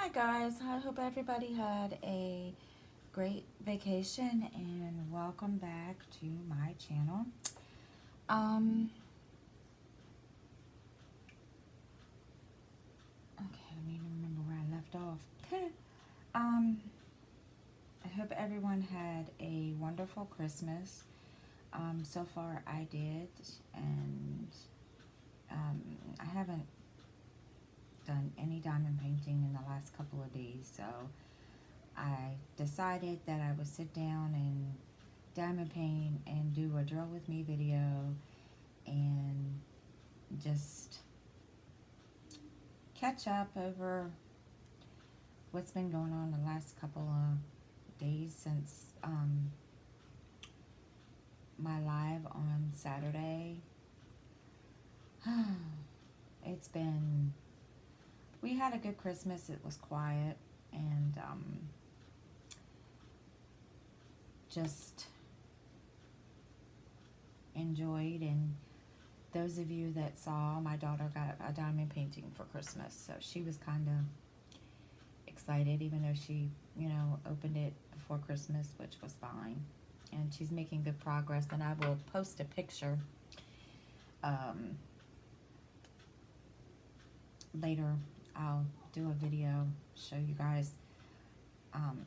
Hi guys, I hope everybody had a great vacation and welcome back to my channel. Um, okay, I need to remember where I left off. um, I hope everyone had a wonderful Christmas. So far I did, and um, I haven't done any diamond painting in the last couple of days, so I decided that I would sit down and diamond paint and do a drill with me video and just catch up over what's been going on the last couple of days since my live on Saturday. It's been, we had a good Christmas. It was quiet and just enjoyed. And those of you that saw, my daughter got a diamond painting for Christmas, so she was kind of excited, even though she, opened it before Christmas, which was fine. And she's making good progress, and I will post a picture later. I'll do a video, show you guys um,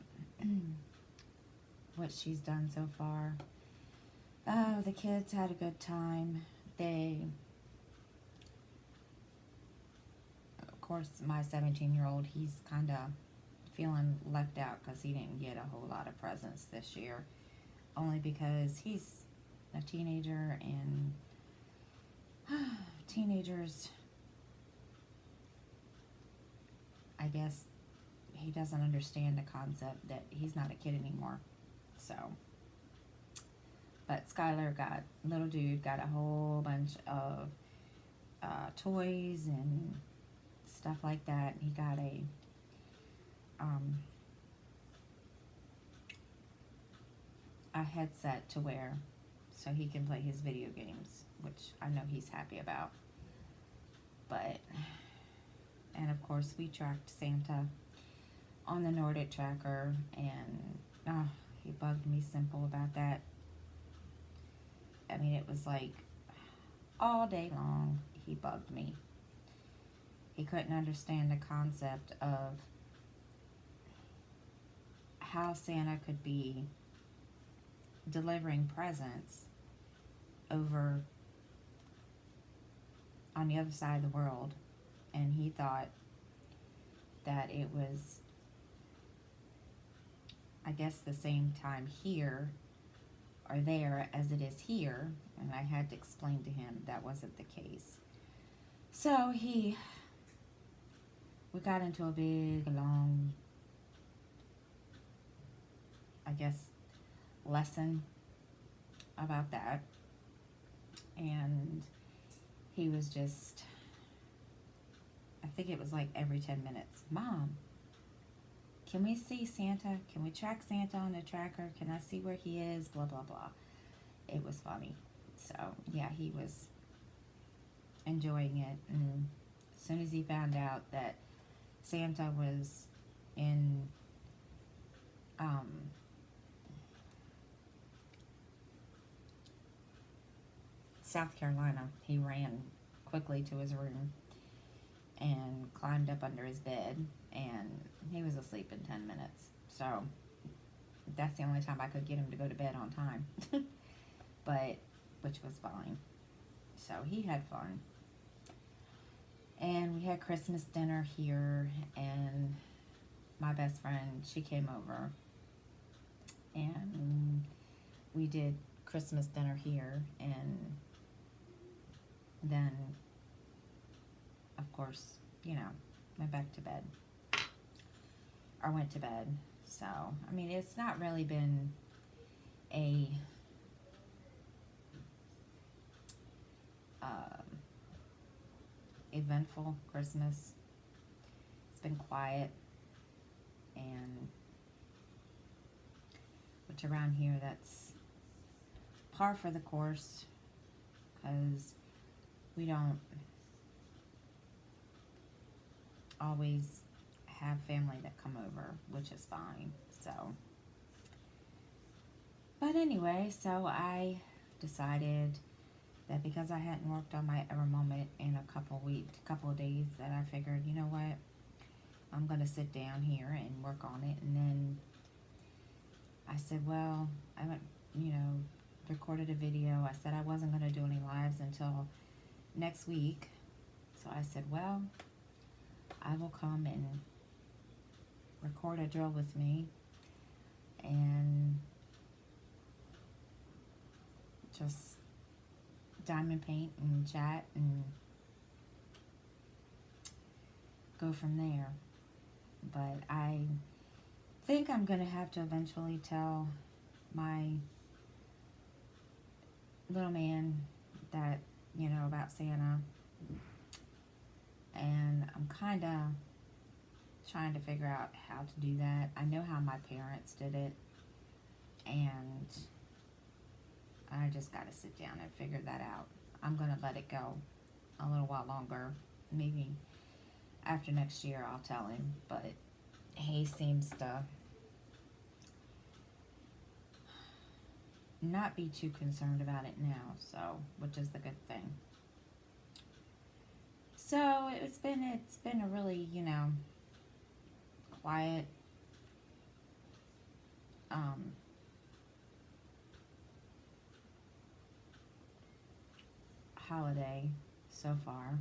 what she's done so far. Oh, the kids had a good time. Of course, my 17-year-old, he's kind of feeling left out because he didn't get a whole lot of presents this year, only because he's a teenager, and teenagers, I guess he doesn't understand the concept that he's not a kid anymore. So, but Skylar got, little dude got a whole bunch of toys and stuff like that. He got a headset to wear so he can play his video games, which I know he's happy about. But, and of course we tracked Santa on the Nordic tracker, and he bugged me simple about that. I mean, it was like all day long he bugged me. He couldn't understand the concept of how Santa could be delivering presents over on the other side of the world, and he thought that it was, I guess, the same time here or there as it is here, and I had to explain to him that wasn't the case. So we got into a big, long, I guess, lesson about that, and he was just, I think it was like every 10 minutes, Mom, can we see Santa? Can we track Santa on the tracker? Can I see where he is? Blah, blah, blah. It was funny. So, yeah, he was enjoying it. And as soon as he found out that Santa was in South Carolina, he ran quickly to his room and climbed up under his bed, and he was asleep in 10 minutes. So that's the only time I could get him to go to bed on time. But, which was fine. So he had fun. And we had Christmas dinner here, and my best friend, she came over, and we did Christmas dinner here, and then, of course, went back to bed, or went to bed. So, I mean, it's not really been a eventful Christmas. It's been quiet, and which around here, that's par for the course, because we don't always have family that come over, which is fine. So, but anyway, so I decided that because I hadn't worked on my Ever Moment in a couple of days, that I figured, you know what, I'm gonna sit down here and work on it. And then I said, well, I haven't, recorded a video. I said I wasn't gonna do any lives until next week. So I said, well, I will come and record a drill with me and just diamond paint and chat and go from there. But I think I'm going to have to eventually tell my little man that, about Santa. And I'm kind of trying to figure out how to do that. I know how my parents did it, and I just got to sit down and figure that out. I'm going to let it go a little while longer. Maybe after next year I'll tell him, but he seems to not be too concerned about it now, so, which is the good thing. So it's been a really, quiet holiday so far,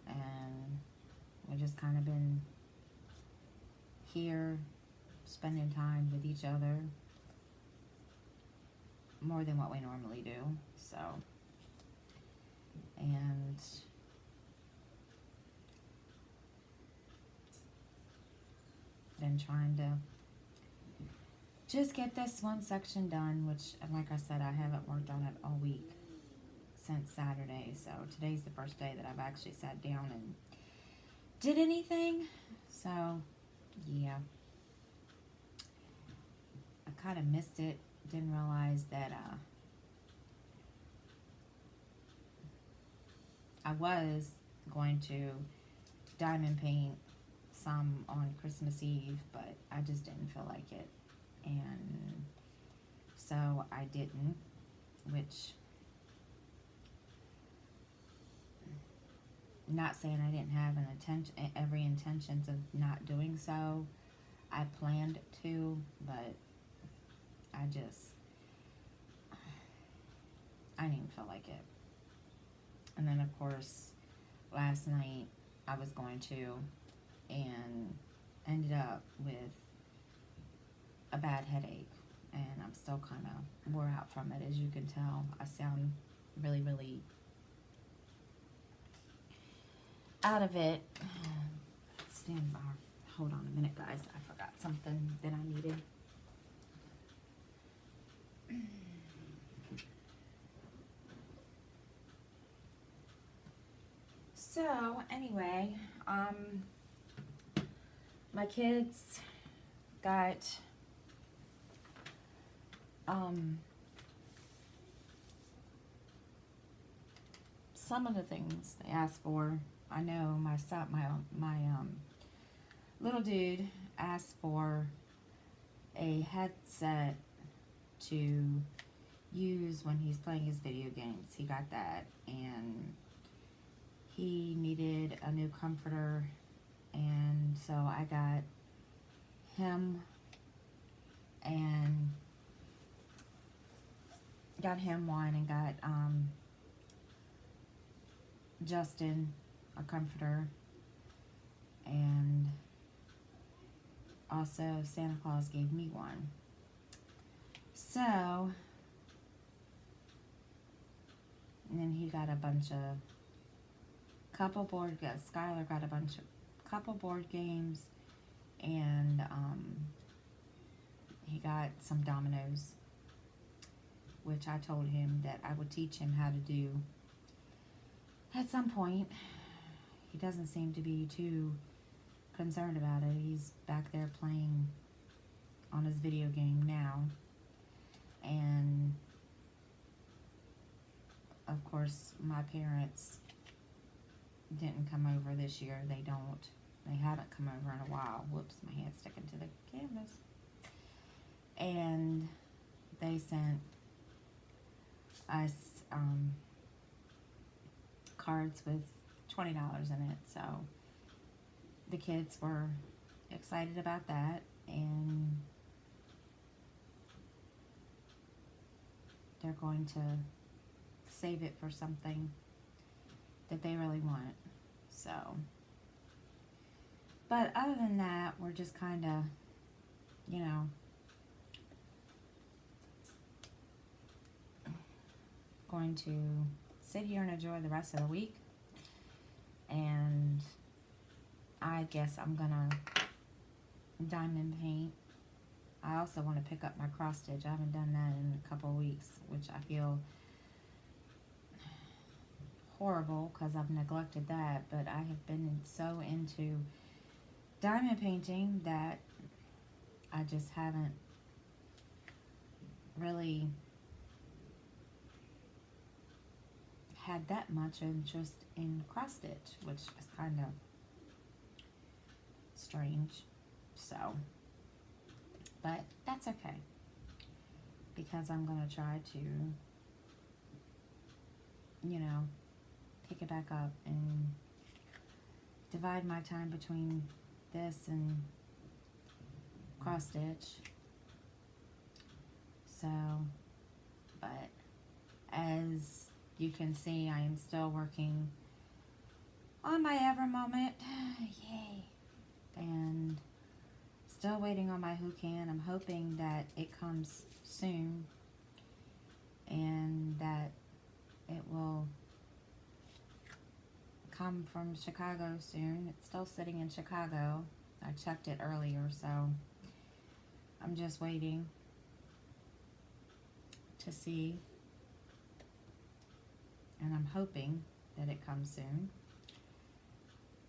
and we've just kind of been here spending time with each other more than what we normally do. So, and been trying to just get this one section done, which, like I said, I haven't worked on it all week since Saturday. So today's the first day that I've actually sat down and did anything. So yeah, I kind of missed it. Didn't realize that I was going to diamond paint some on Christmas Eve, but I just didn't feel like it, and so I didn't, which, not saying I didn't have every intentions of not doing so. I planned to, but I didn't even feel like it. And then, of course, last night I was going to, and ended up with a bad headache, and I'm still kind of wore out from it. As you can tell, I sound really, really out of it. Stand by. Hold on a minute, guys. I forgot something that I needed. So, anyway, my kids got some of the things they asked for. I know my little dude asked for a headset to use when he's playing his video games. He got that, and he needed a new comforter, and so I got him one, and got Justin a comforter, and also Santa Claus gave me one. So, and then he got a bunch of Skylar got couple board games, and he got some dominoes, which I told him that I would teach him how to do at some point. He doesn't seem to be too concerned about it. He's back there playing on his video game now, and of course my parents didn't come over this year. They haven't come over in a while. Whoops, my hand's sticking to the canvas. And they sent us cards with $20 in it. So the kids were excited about that, and they're going to save it for something that they really want. So, but other than that, we're just kind of, you know, going to sit here and enjoy the rest of the week. And I guess I'm gonna diamond paint. I also want to pick up my cross stitch. I haven't done that in a couple of weeks, which I feel horrible because I've neglected that. But I have been so into diamond painting that I just haven't really had that much interest in cross stitch, which is kind of strange. So, but that's okay, because I'm going to try to, you know, pick it back up and divide my time between this and cross stitch. So, but as you can see, I am still working on my Ever Moment. Yay. And still waiting on my Who Can. I'm hoping that it comes soon and that it will come from Chicago soon. It's still sitting in Chicago. I checked it earlier, so I'm just waiting to see. And I'm hoping that it comes soon.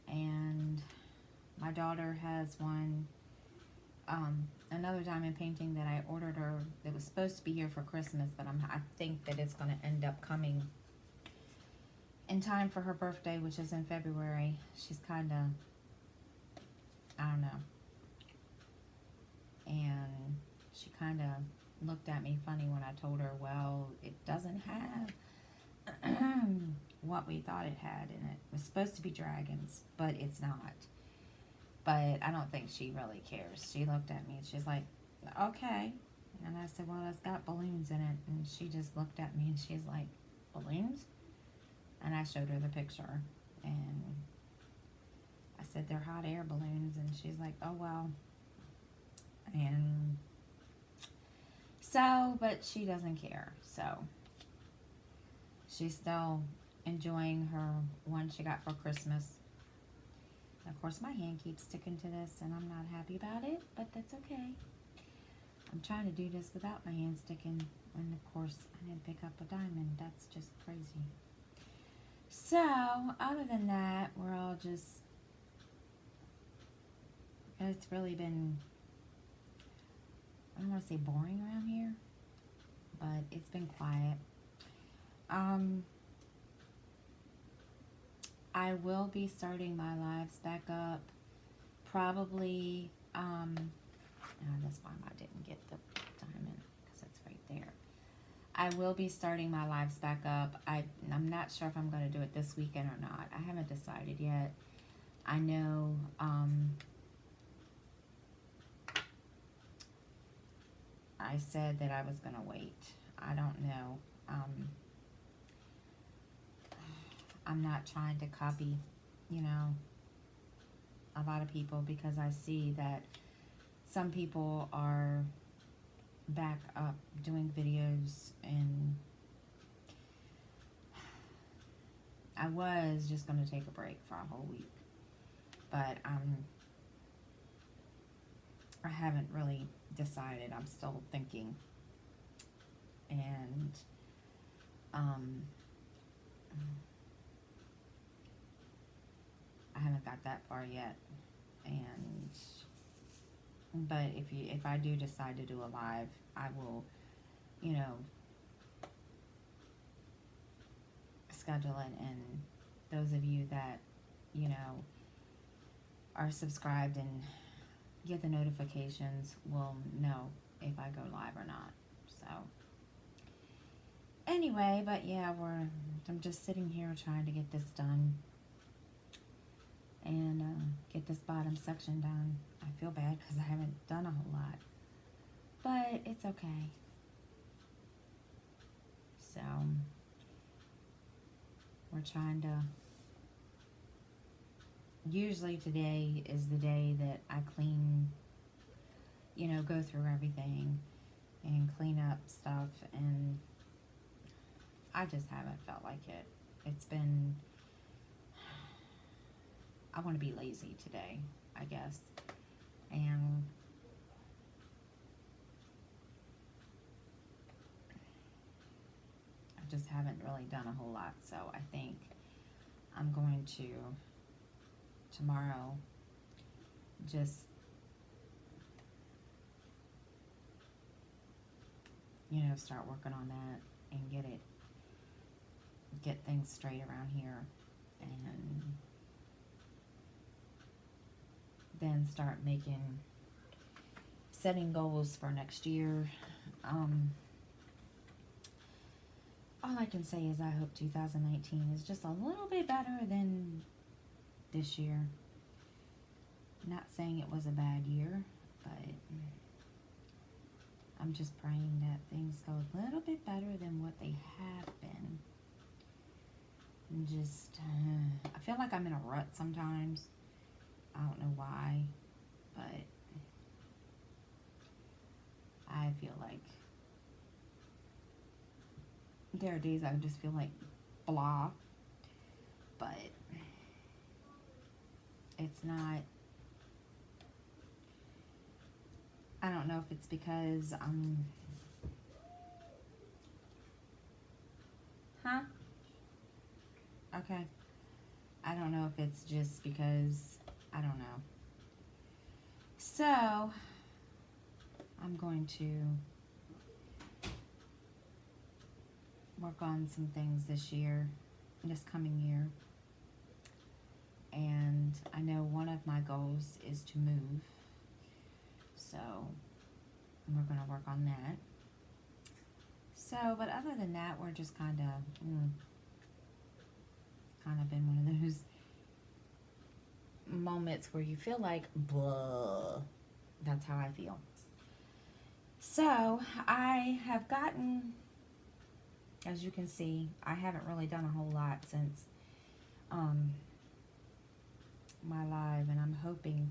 And my daughter has one, another diamond painting that I ordered her. It was supposed to be here for Christmas, but I think that it's going to end up coming in time for her birthday, which is in February. She's kind of, I don't know. And she kind of looked at me funny when I told her, well, it doesn't have what we thought it had in it. It was supposed to be dragons, but it's not. But I don't think she really cares. She looked at me and she's like, okay. And I said, well, it's got balloons in it. And she just looked at me and she's like, balloons? And I showed her the picture. And I said, they're hot air balloons. And she's like, oh, well. And so, but she doesn't care. So she's still enjoying her one she got for Christmas. Of course, my hand keeps sticking to this, and I'm not happy about it, but that's okay. I'm trying to do this without my hand sticking, and of course, I didn't pick up a diamond. That's just crazy. So, other than that, we're all just, it's really been, I don't want to say boring around here, but it's been quiet. I will be starting my lives back up probably, that's why I didn't get the diamond, because it's right there. I will be starting my lives back up. I'm not sure if I'm going to do it this weekend or not. I haven't decided yet. I know, I said that I was going to wait. I don't know. I'm not trying to copy, you know, a lot of people, because I see that some people are back up doing videos, and I was just going to take a break for a whole week, but I haven't really decided. I'm still thinking, and I haven't got that far yet. And but if I do decide to do a live, I will, you know, schedule it. And those of you that, you know, are subscribed and get the notifications will know if I go live or not. So anyway, but yeah, I'm just sitting here trying to get this done and get this bottom section done. I feel bad because I haven't done a whole lot, but it's okay. So we're trying to, usually today is the day that I clean, you know, go through everything and clean up stuff, and I just haven't felt like it. It's been, I want to be lazy today, I guess. And I just haven't really done a whole lot. So I think I'm going to, tomorrow, just, you know, start working on that and get things straight around here, and then start setting goals for next year. All I can say is I hope 2019 is just a little bit better than this year. Not saying it was a bad year, but I'm just praying that things go a little bit better than what they have been. And just, I feel like I'm in a rut sometimes. I don't know why, but I feel like there are days I just feel like blah, but it's not, I don't know if it's because I'm, okay, I don't know if it's just because, I don't know. So I'm going to work on some things this coming year. And I know one of my goals is to move. So we're going to work on that. So, but other than that, we're just kind of been one of those moments where you feel like, blah. That's how I feel. So I have gotten, as you can see, I haven't really done a whole lot since my live, and I'm hoping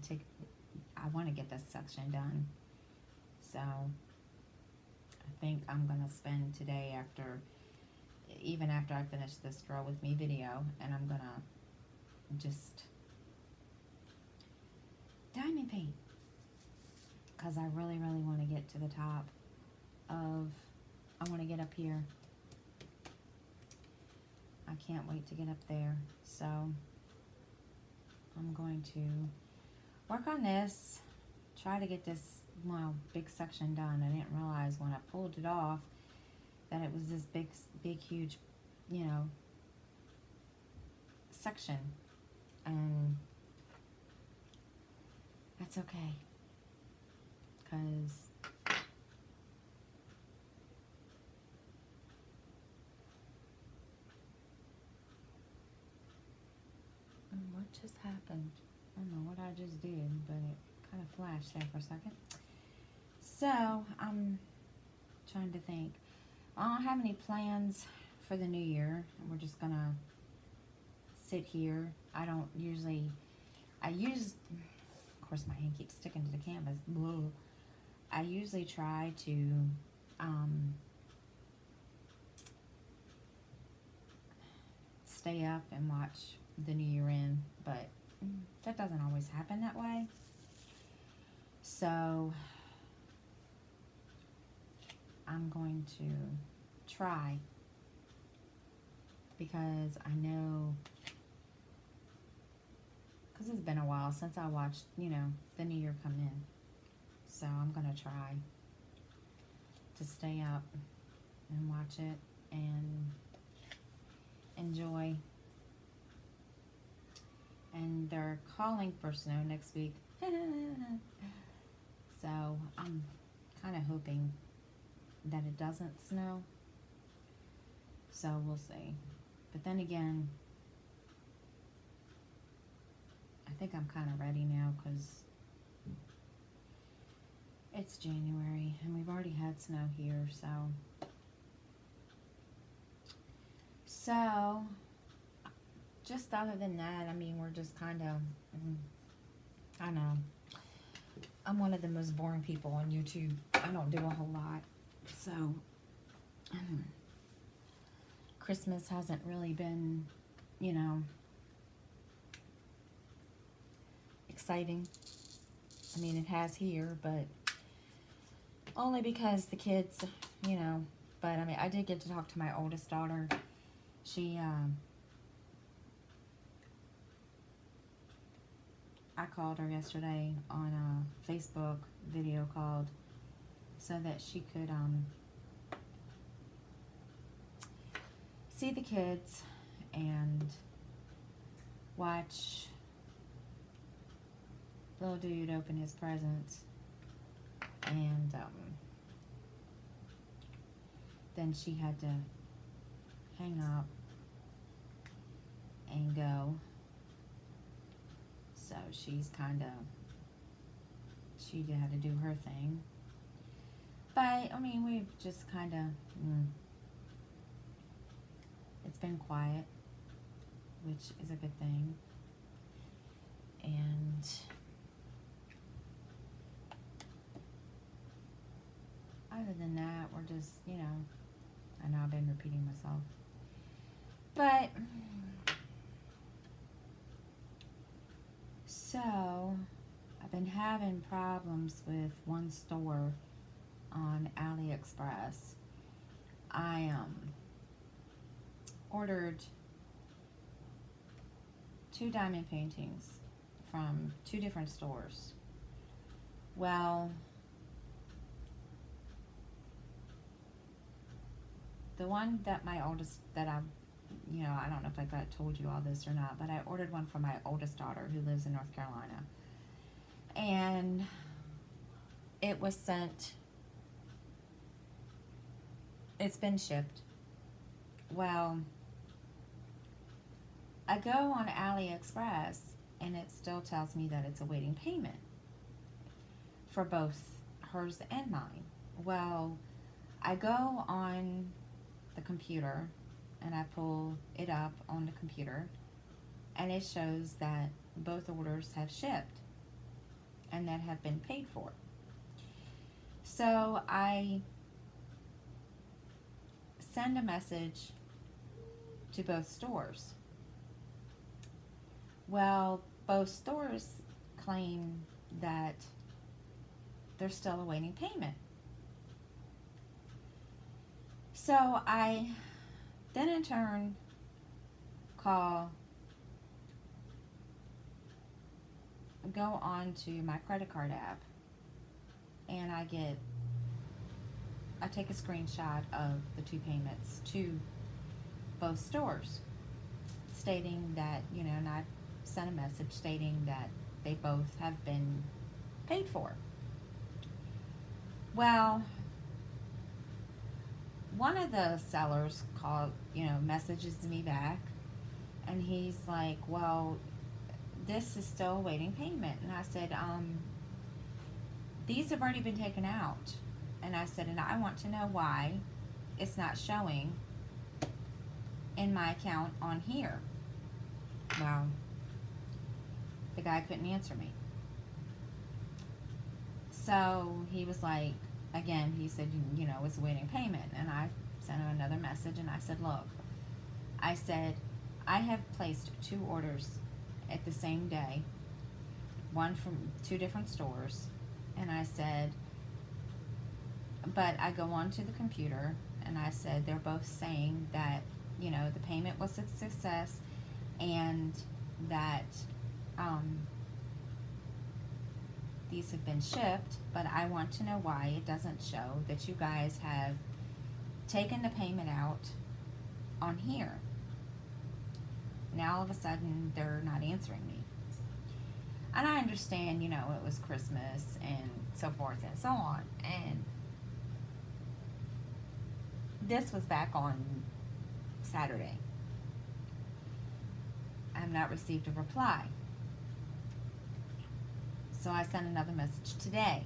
I want to get this section done. So I think I'm going to spend today even after I finish this Draw With Me video, and I'm going to just diamond paint. Because I really, really want to get to the top of, I want to get up here. I can't wait to get up there. So I'm going to work on this, try to get this, big section done. I didn't realize when I pulled it off that it was this big, huge, section. And that's okay. Because what just happened? I don't know what I just did, but it kind of flashed there for a second. So I'm trying to think. I don't have any plans for the new year. We're just gonna sit here. I don't usually, of course my hand keeps sticking to the canvas. Whoa. I usually try to stay up and watch the new year in, but that doesn't always happen that way. So I'm going to try, because I know, because it's been a while since I watched, the new year come in. So I'm going to try to stay up and watch it and enjoy and they're calling for snow next week. So I'm kind of hoping that it doesn't snow. So we'll see. But then again, I think I'm kind of ready now because it's January and we've already had snow here. So just other than that, I mean, we're just kind of, I know, I'm one of the most boring people on YouTube. I don't do a whole lot. So, Christmas hasn't really been, you know, exciting. I mean, it has here, but only because the kids, you know, but I mean, I did get to talk to my oldest daughter. She, I called her yesterday on a Facebook video call so that she could see the kids and watch little dude open his presents. And then she had to hang up and go. So she's kind of, she had to do her thing. But, I mean, we've just kind of, it's been quiet, which is a good thing. And other than that, we're just, you know, I know I've been repeating myself. But, so, I've been having problems with one store on AliExpress. I ordered 2 diamond paintings from 2 different stores. Well, the one that my oldest, that I, you know, I don't know if I told you all this or not, but I ordered one for my oldest daughter who lives in North Carolina. And it was sent, it's been shipped. Well, I go on AliExpress and it still tells me that it's awaiting payment for both hers and mine. Well, I go on the computer and I pull it up on the computer and it shows that both orders have shipped and that have been paid for. So I send a message to both stores. Well, both stores claim that they're still awaiting payment. So I then in turn go on to my credit card app and I take a screenshot of the 2 payments to both stores stating that, you know, and I sent a message stating that they both have been paid for. Well, one of the sellers messages me back and he's like, well, this is still awaiting payment. And I said, these have already been taken out. And I said, and I want to know why it's not showing in my account on here. Well, the guy couldn't answer me. So he was like, again, he said, you know, it's awaiting payment. And I sent him another message and I said, look, I said, I have placed 2 orders at the same day, one from 2 different stores. And I said, but I go on to the computer and I said, they're both saying that, you know, the payment was a success and that these have been shipped, but I want to know why it doesn't show that you guys have taken the payment out on here. Now all of a sudden they're not answering me. And I understand, you know, it was Christmas and so forth and so on. And this was back on Saturday. I have not received a reply. So I sent another message today.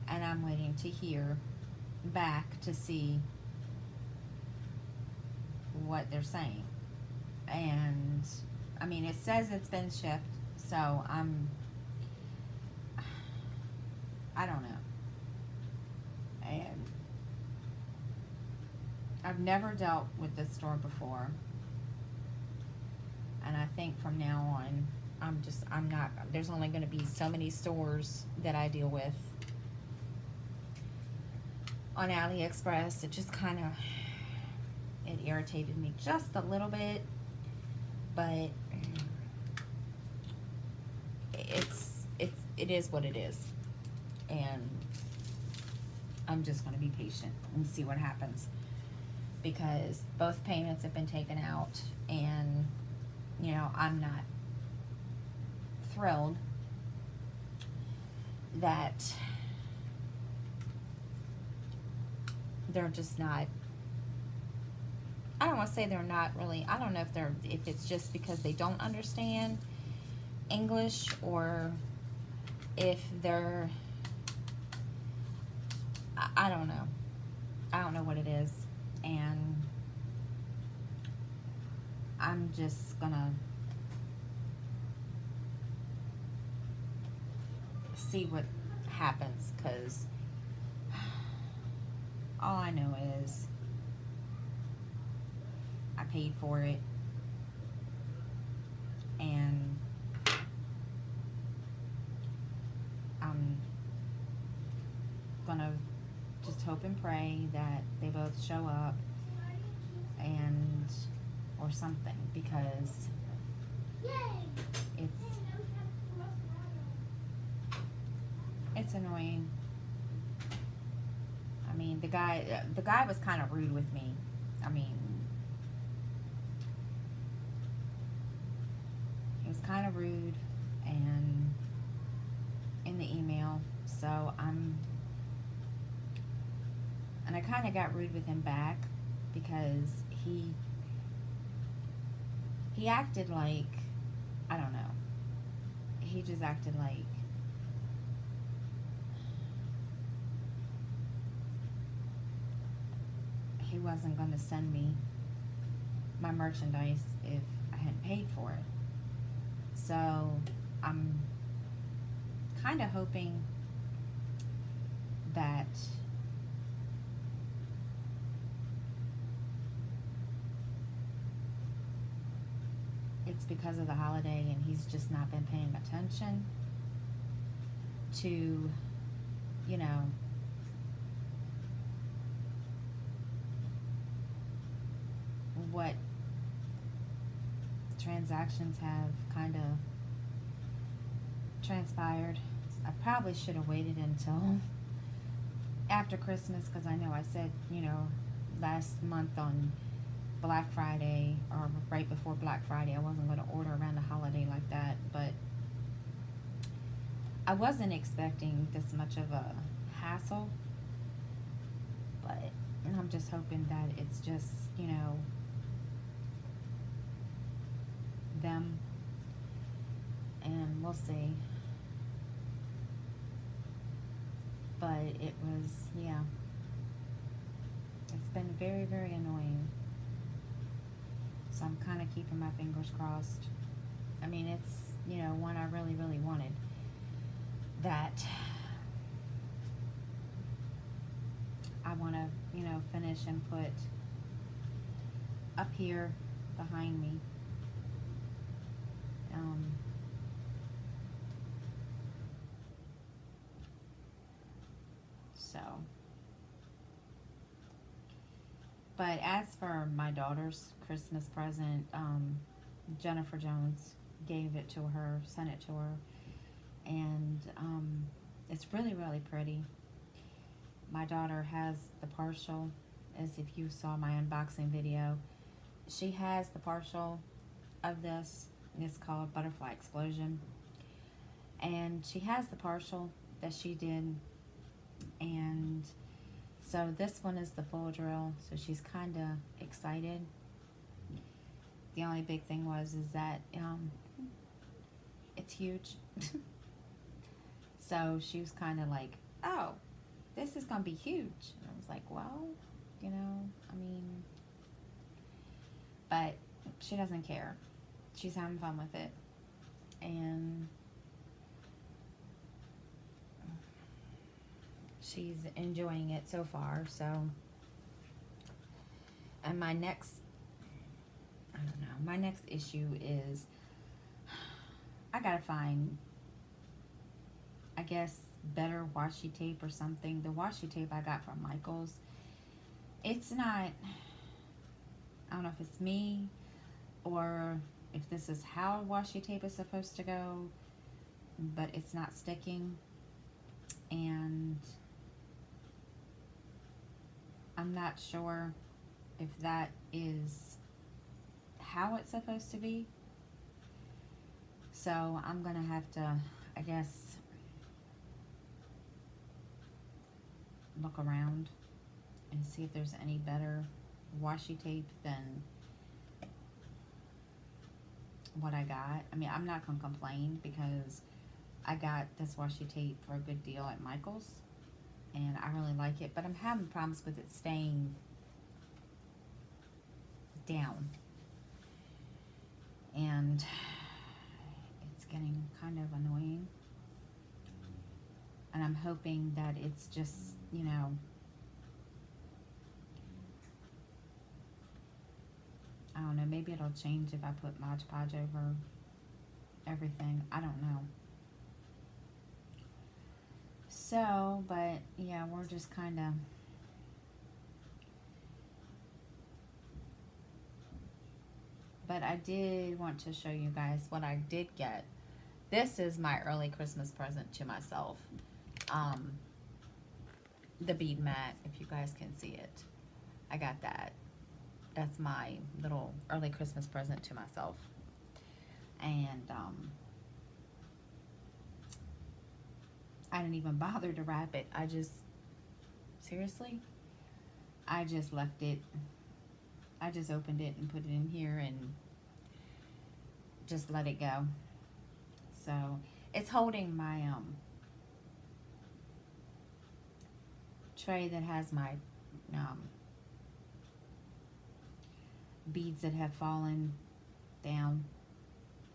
And I'm waiting to hear back to see what they're saying. And I mean, it says it's been shipped, so I don't know. And I've never dealt with this store before, and I think from now on I'm not, there's only going to be so many stores that I deal with on AliExpress. It just kind of, it irritated me just a little bit, but it is what it is, and I'm just going to be patient and see what happens, because both payments have been taken out, and you know, I'm not thrilled that they're just not, I don't want to say they're not really, I don't know if it's just because they don't understand English, or if they're, I don't know. I don't know what it is. And I'm just gonna see what happens, because all I know is I paid for it, and I'm gonna just hope and pray that they both show up, and or something, because it's annoying. I mean, the guy was kind of rude with me. I mean, he was kind of rude and in the email. So and I kind of got rude with him back, because he acted like, I don't know. He just acted like he wasn't going to send me my merchandise if I hadn't paid for it. So I'm kind of hoping that it's because of the holiday and he's just not been paying attention to, you know, what transactions have kind of transpired. I probably should have waited until after Christmas, because I know I said, you know, last month on Black Friday, or right before Black Friday, I wasn't going to order around the holiday like that, but I wasn't expecting this much of a hassle. But I'm just hoping that it's just, you know, them, and we'll see. But it was, yeah, it's been very, very annoying. So I'm kind of keeping my fingers crossed. I mean, it's, you know, one I really, really wanted, that I want to, you know, finish and put up here behind me. So, but as for my daughter's Christmas present, Jennifer Jones gave it to her, sent it to her, and it's really, really pretty. My daughter has the partial, as if you saw my unboxing video. She has the partial of this, It's called Butterfly Explosion. And she has the partial that she did. And so this one is the full drill. So she's kind of excited. The only big thing is that it's huge. So she was kind of like, oh, this is going to be huge. And I was like, well, you know, I mean, but she doesn't care. She's having fun with it. And she's enjoying it so far. So, and my next issue is I gotta find, I guess, better washi tape or something. The washi tape I got from Michaels, it's not, I don't know if it's me or if this is how washi tape is supposed to go, but it's not sticking. And I'm not sure if that is how it's supposed to be. So I'm gonna have to, I guess, look around and see if there's any better washi tape than what I got. I mean, I'm not gonna complain because I got this washi tape for a good deal at Michael's and I really like it, but I'm having problems with it staying down. And it's getting kind of annoying. And I'm hoping that it's just, you know, I don't know, maybe it'll change if I put Mod Podge over everything. I don't know. So, but yeah, we're just kind of but I did want to show you guys what I did get. This is my early Christmas present to myself. The bead mat, if you guys can see it. I got that. That's my little early Christmas present to myself. And I didn't even bother to wrap it. I just, seriously, I just left it. I just opened it and put it in here and just let it go. So it's holding my tray that has my beads that have fallen down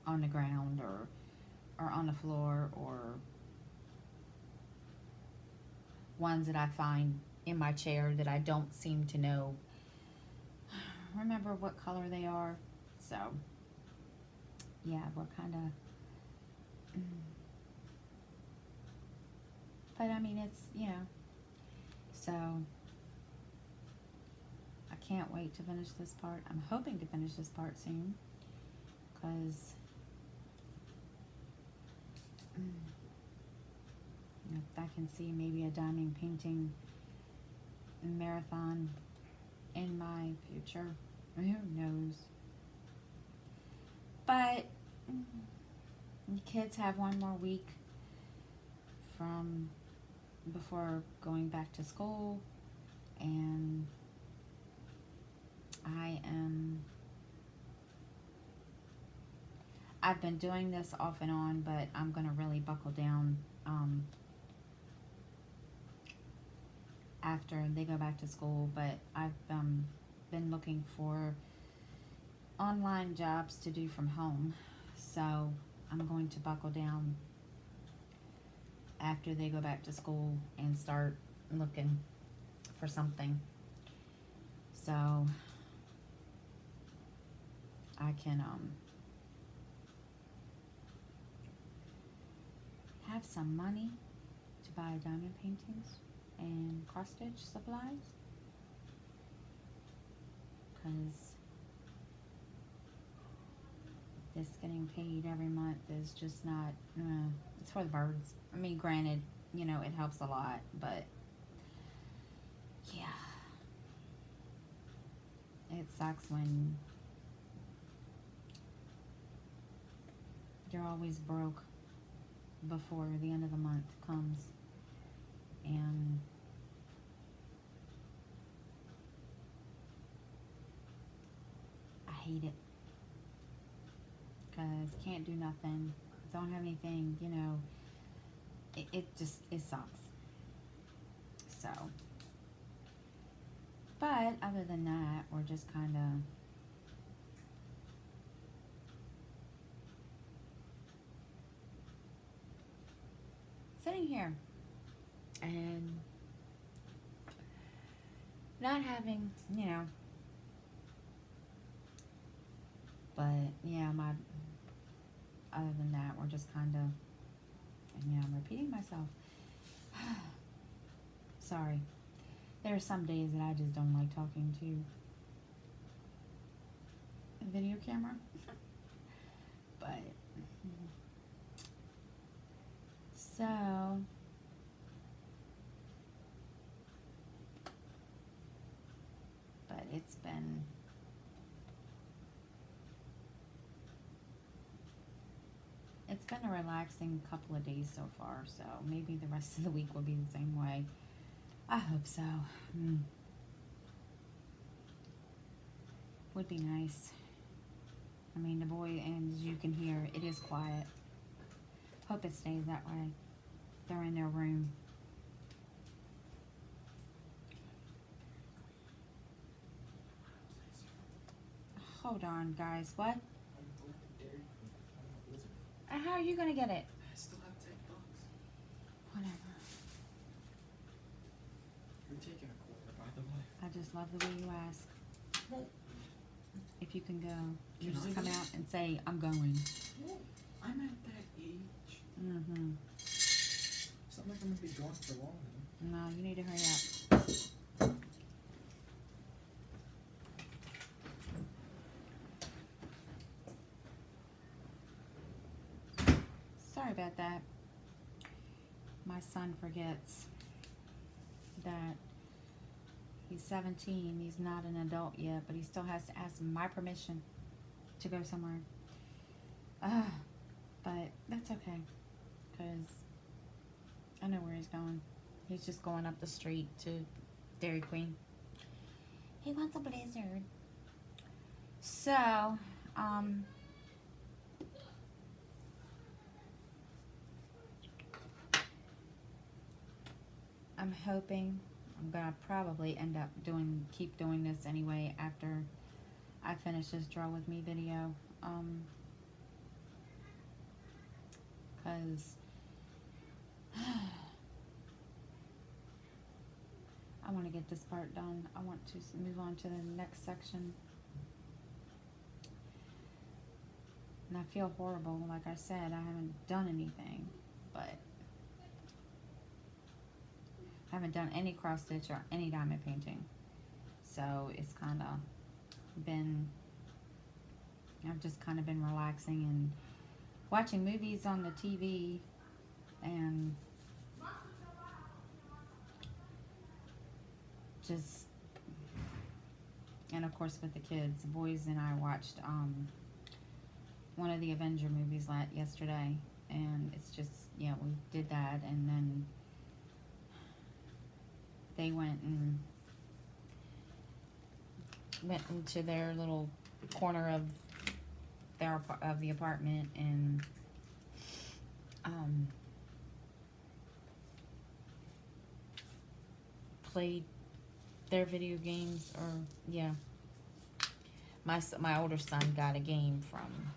on the ground or on the floor, or ones that I find in my chair that I don't seem to know, remember what color they are. So yeah, we're kind of, but I mean, it's, you know, so I can't wait to finish this part. I'm hoping to finish this part soon, because if I can see maybe a diamond painting marathon in my future, who knows. But the kids have one more week from before going back to school, and I've been doing this off and on, but I'm gonna really buckle down after they go back to school. But I've been looking for online jobs to do from home, so I'm going to buckle down after they go back to school and start looking for something, so I can have some money to buy diamond paintings and cross stitch supplies, because this getting paid every month is just not, it's for the birds. I mean, granted, you know, it helps a lot, but yeah, it sucks when you're always broke before the end of the month comes. And I hate it. Because can't do nothing. Don't have anything, you know. It sucks. So. But other than that, we're just kind of sitting here and not having, you know, but yeah, other than that, we're just kind of, and yeah, I'm repeating myself. Sorry. There are some days that I just don't like talking to a video camera. But, so, but it's been, a relaxing couple of days so far, so maybe the rest of the week will be the same way. I hope so. Would be nice. I mean, the boy, and as you can hear, it is quiet. Hope it stays that way. They're in their room. Hold on, guys. What? How are you gonna get it? I still have $10. Whatever. You're taking a quarter, by the way. I just love the way you ask. If you can go, you Can just I come go? out and say, I'm going. Well, I'm at that age. Mm-hmm. It's not like I'm gonna be gone for long though. No, you need to hurry up. Sorry about that. My son forgets that he's 17. He's not an adult yet, but he still has to ask my permission to go somewhere. But that's okay, because I know where he's going. He's just going up the street to Dairy Queen. He wants a Blizzard. So, I'm hoping I'm gonna probably end up keep doing this anyway after I finish this Draw With Me video. Cause I want to get this part done. I want to move on to the next section. And I feel horrible. Like I said, I haven't done anything, but I haven't done any cross stitch or any diamond painting. So it's kind of been, I've just kind of been relaxing and watching movies on the TV, and just, and of course with the kids. The boys and I watched one of the Avenger movies yesterday, and it's just, yeah, we did that, and then they went into their little corner of the apartment and played their video games. Or yeah, my older son got a game from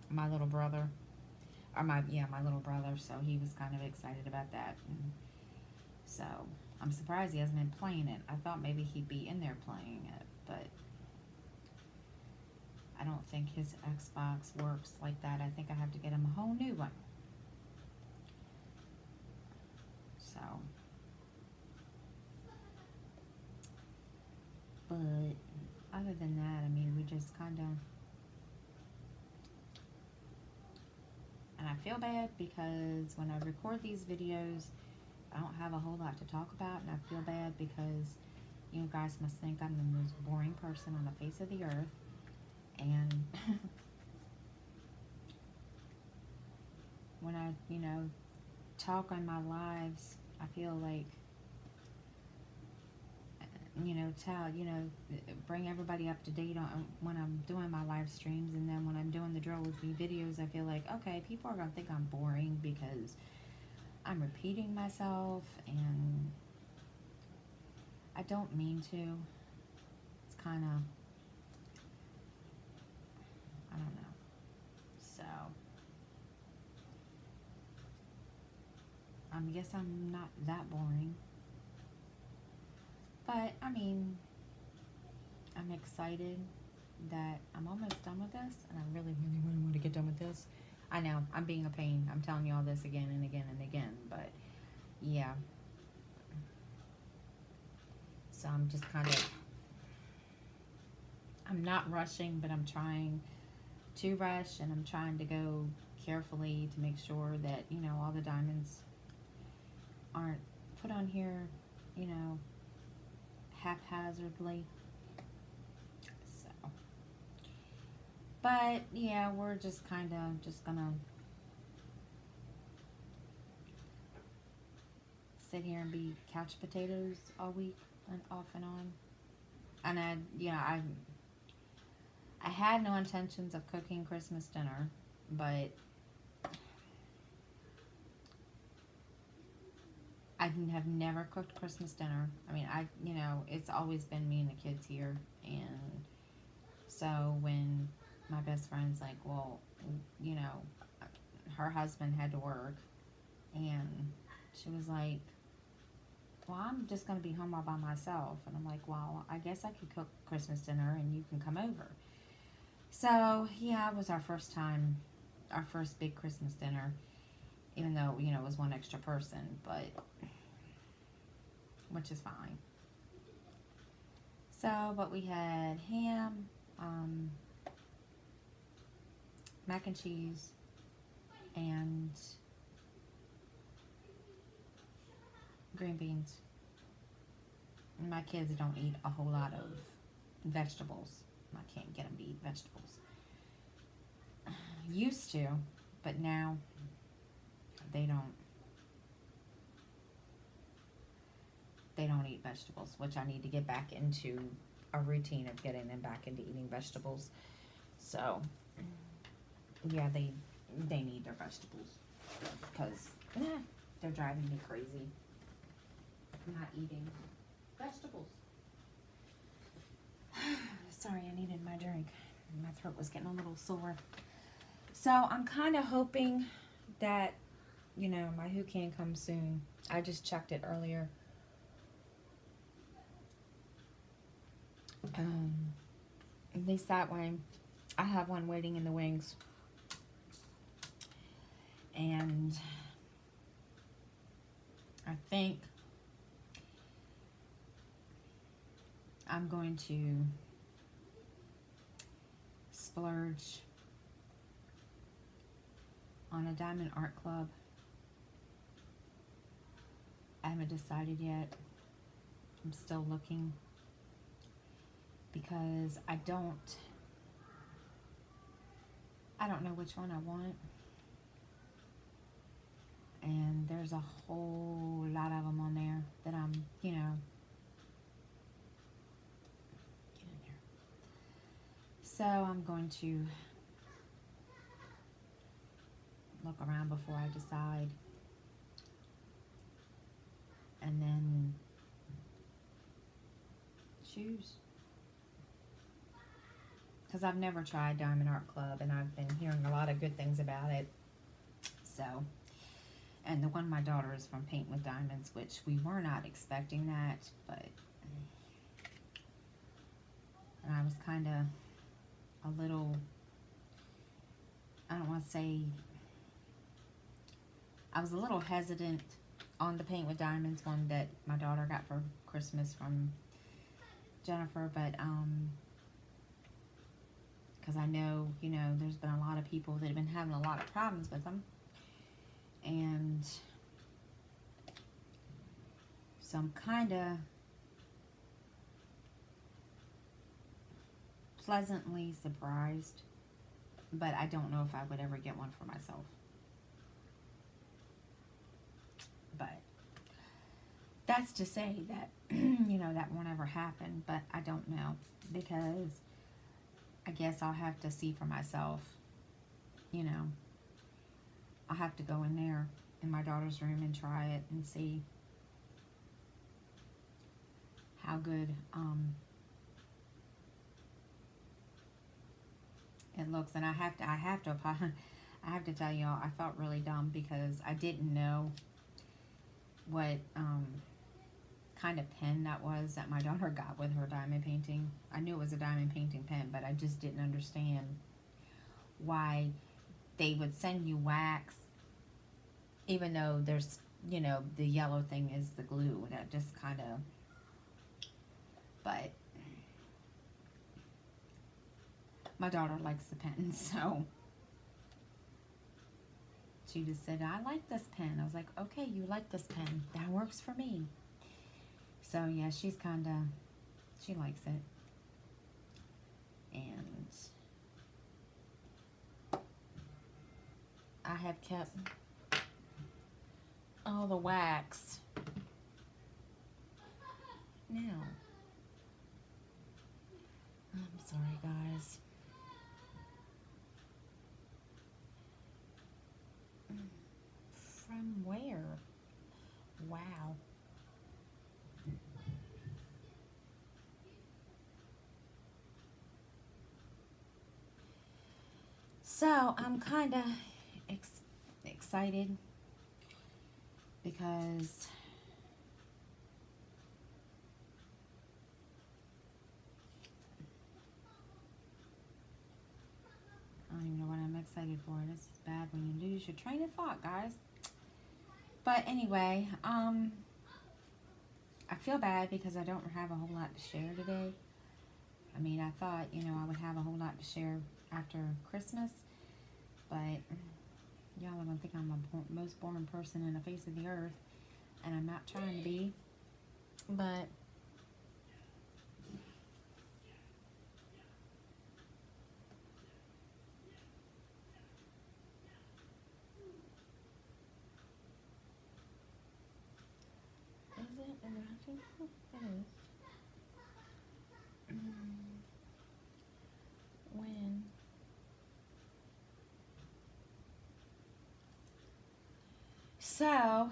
my little brother, or my little brother, so he was kind of excited about that. And so I'm surprised he hasn't been playing it. I thought maybe he'd be in there playing it, but I don't think his Xbox works like that. I think I have to get him a whole new one. So, but other than that, I mean, we just kind of, and I feel bad because when I record these videos, I don't have a whole lot to talk about, and I feel bad because, you guys must think I'm the most boring person on the face of the earth. And when I, talk on my lives, I feel like, bring everybody up to date on when I'm doing my live streams, and then when I'm doing the Drill With Me videos, I feel like, okay, people are going to think I'm boring because I'm repeating myself, and I don't mean to. It's kind of, I don't know. So, I guess I'm not that boring. But, I mean, I'm excited that I'm almost done with this, and I really, really, really want to get done with this. I know, I'm being a pain. I'm telling you all this again and again and again, but, yeah. So I'm just kind of, I'm not rushing, but I'm trying to rush, and I'm trying to go carefully to make sure that, all the diamonds aren't put on here, haphazardly. So, but yeah, we're just kind of just gonna sit here and be couch potatoes all week and off and on. And I had no intentions of cooking Christmas dinner, but I have never cooked Christmas dinner. I mean, it's always been me and the kids here. And so when my best friend's like, well, her husband had to work, and she was like, well, I'm just going to be home all by myself. And I'm like, well, I guess I could cook Christmas dinner and you can come over. So, yeah, it was our first big Christmas dinner, even though, it was one extra person, but, which is fine. So, but we had ham, mac and cheese, and green beans. And my kids don't eat a whole lot of vegetables. I can't get them to eat vegetables. Used to, but now they don't eat vegetables, which I need to get back into a routine of getting them back into eating vegetables. So, yeah, they need their vegetables because they're driving me crazy not eating vegetables. Sorry, I needed my drink. My throat was getting a little sore. So I'm kind of hoping that, my Who Can comes soon. I just checked it earlier. At least that way. I have one waiting in the wings. And I think I'm going to splurge on a Diamond Art Club. I haven't decided yet. I'm still looking because I don't know which one I want. And there's a whole lot of them on there that I'm, get in there. So I'm going to look around before I decide. And then choose. Because I've never tried Diamond Art Club, and I've been hearing a lot of good things about it. So, and the one my daughter is from Paint with Diamonds, which we were not expecting that, but, and I was kind of a little, I don't want to say, I was a little hesitant on the Paint with Diamonds one that my daughter got for Christmas from Jennifer, but, because I know, there's been a lot of people that have been having a lot of problems with them. And so I'm kind of pleasantly surprised, but I don't know if I would ever get one for myself. But that's to say that, you know, that won't ever happen, but I don't know, because I guess I'll have to see for myself, you know. I'll have to go in there in my daughter's room and try it and see how good it looks. And I have to tell y'all, I felt really dumb because I didn't know what kind of pen that was that my daughter got with her diamond painting. I knew it was a diamond painting pen, but I just didn't understand why they would send you wax, even though there's, you know, the yellow thing is the glue. That just kind of, but my daughter likes the pen, so she just said, I like this pen. I was like, okay, you like this pen. That works for me. So, yeah, she's kind of, she likes it. And I have kept all the wax. Now, I'm sorry, guys. From where? Wow. So, I'm kind of excited because I don't even know what I'm excited for. This is bad when you lose your train of thought, guys. But anyway, I feel bad because I don't have a whole lot to share today. I mean, I thought, you know, I would have a whole lot to share after Christmas, but y'all are going to think I'm the most boring person in the face of the earth, and I'm not trying to be, but is it interacting? It is. When? So,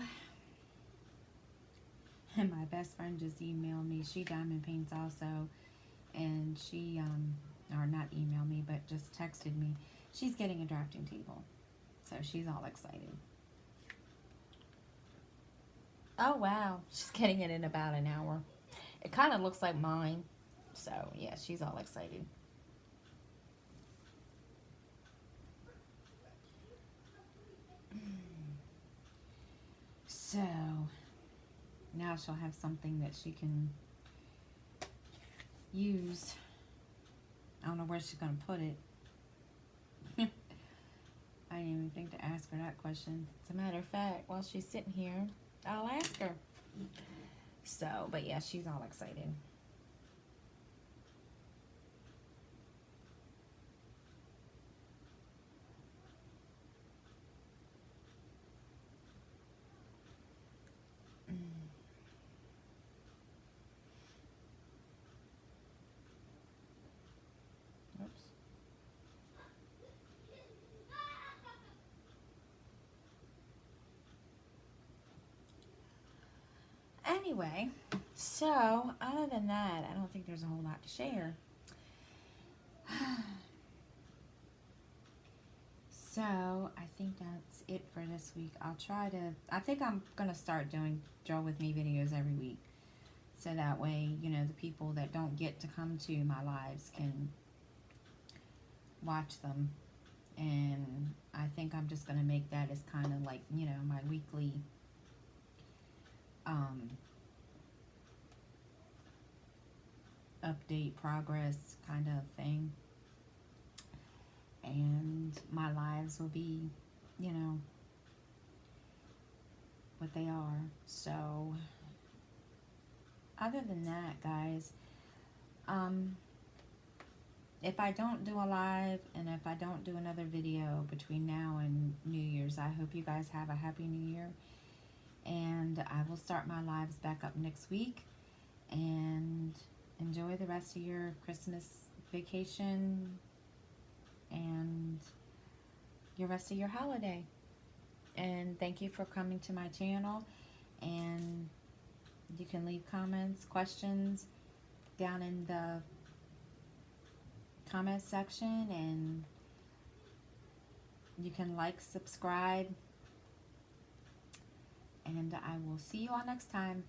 and my best friend just emailed me. She diamond paints also, and she, or not emailed me, but just texted me. She's getting a drafting table, so she's all excited. Oh, wow. She's getting it in about an hour. It kind of looks like mine, so yeah, she's all excited. So, now she'll have something that she can use. I don't know where she's going to put it. I didn't even think to ask her that question. As a matter of fact, while she's sitting here, I'll ask her. So, but yeah, she's all excited. Oops. Anyway, so other than that, I don't think there's a whole lot to share. So I think that's it for this week. I think I'm going to start doing Draw With Me videos every week. So that way, you know, the people that don't get to come to my lives can watch them. And I think I'm just going to make that as kind of like, you know, my weekly update progress kind of thing. And my lives will be, you know, what they are. So other than that, guys, if I don't do a live and if I don't do another video between now and New Year's, I hope you guys have a happy New Year. And I will start my lives back up next week. And enjoy the rest of your Christmas vacation and your rest of your holiday. And thank you for coming to my channel. And you can leave comments, questions down in the comment section, and you can like, subscribe, and I will see you all next time.